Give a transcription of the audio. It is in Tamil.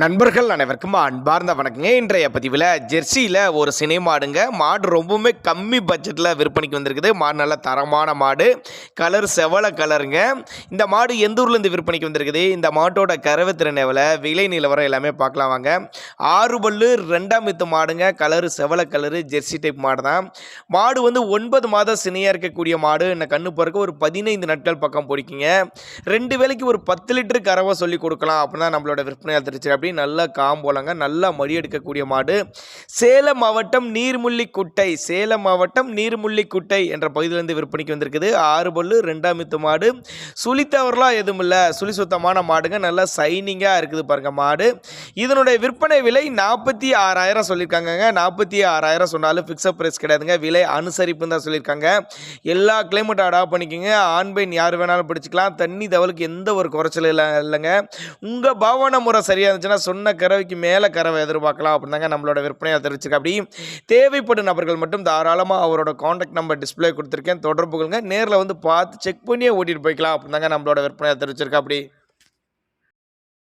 நண்பர்கள் அனைவருக்கும் அன்பார்ந்த வணக்கங்க. இன்றைய பதிவில் ஜெர்சியில் ஒரு சினை மாடுங்க. மாடு ரொம்பவுமே கம்மி பட்ஜெட்டில் விற்பனைக்கு வந்திருக்குது. மாடு நல்ல தரமான மாடு, கலர் செவல கலருங்க. இந்த மாடு எந்த ஊர்லேருந்து விற்பனைக்கு வந்திருக்குது, இந்த மாட்டோட கறவை திறன் எவ்வளோ, விலை நிலவரம் எல்லாமே பார்க்கலாம் வாங்க. 6 பல்லு 2ஆம் ஈத்து மாடுங்க. கலரு செவல கலரு, ஜெர்சி டைப் மாடு தான். மாடு வந்து 9 மாதம் சினையாக இருக்கக்கூடிய மாடு. என்ன கண்ணு பிறக்க ஒரு 15 நாட்கள் பக்கம் பிடிக்குங்க. 2 வேளைக்கு ஒரு 10 லிட்டரு கறவை சொல்லி கொடுக்கலாம் அப்படின்னா நம்மளோட விற்பனை தெரிச்சு அப்படி நல்லா காம்போலங்க, நல்லா மடி எடுக்கக்கூடிய மாடு. சேலம் மாவட்டம் நீர்முள்ளிக்குட்டை, சேலம் மாவட்டம் நீர்முள்ளிக்குட்டை என்ற பகுதியிலிருந்து விற்பனைக்கு வந்திருக்குது. 6 பல்லு 2ஆம் ஈத்து மாடு. சுழி தவறலாம் எதுவும் இல்லை, சுழி சுத்தமான மாடுங்க. நல்லா சைனிங்காக இருக்குது பாருங்க மாடு. இதனுடைய விற்பனை விலை 46,000 சொல்லியிருக்காங்க. 46,000 சொன்னாலும் ஃபிக்ஸட் பிரைஸ் கிடையாதுங்க, விலை அனுசரிப்புன்னு தான் சொல்லியிருக்காங்க. எல்லா கிளைமேட்டும் அடாப்ட் பண்ணிக்கோங்க. ஆண் பெண் யார் வேணாலும் பிடிச்சிக்கலாம். தண்ணி தவளுக்கு எந்த ஒரு குறைச்சலும் இல்லைங்க. உங்கள் பாவனை முறை சரியாக இருந்துச்சுன்னா சொன்ன கறவைக்கு மேலே கறவை எதிர்பார்க்கலாம் அப்படின்னாங்க நம்மளோட விற்பனையை தெரிவிச்சிருக்க. அப்படி தேவைப்படும் நபர்கள் மட்டும் தாராளமாக அவரோட காண்டாக்ட் நம்பர் டிஸ்பிளே கொடுத்துருக்கேன், தொடர்புகளுங்க. நேரில் வந்து பார்த்து செக் பண்ணியே ஓட்டிகிட்டு போய்க்கலாம் அப்படின்னாங்க நம்மளோட விற்பனையை தெரிவிச்சிருக்கா. அப்படி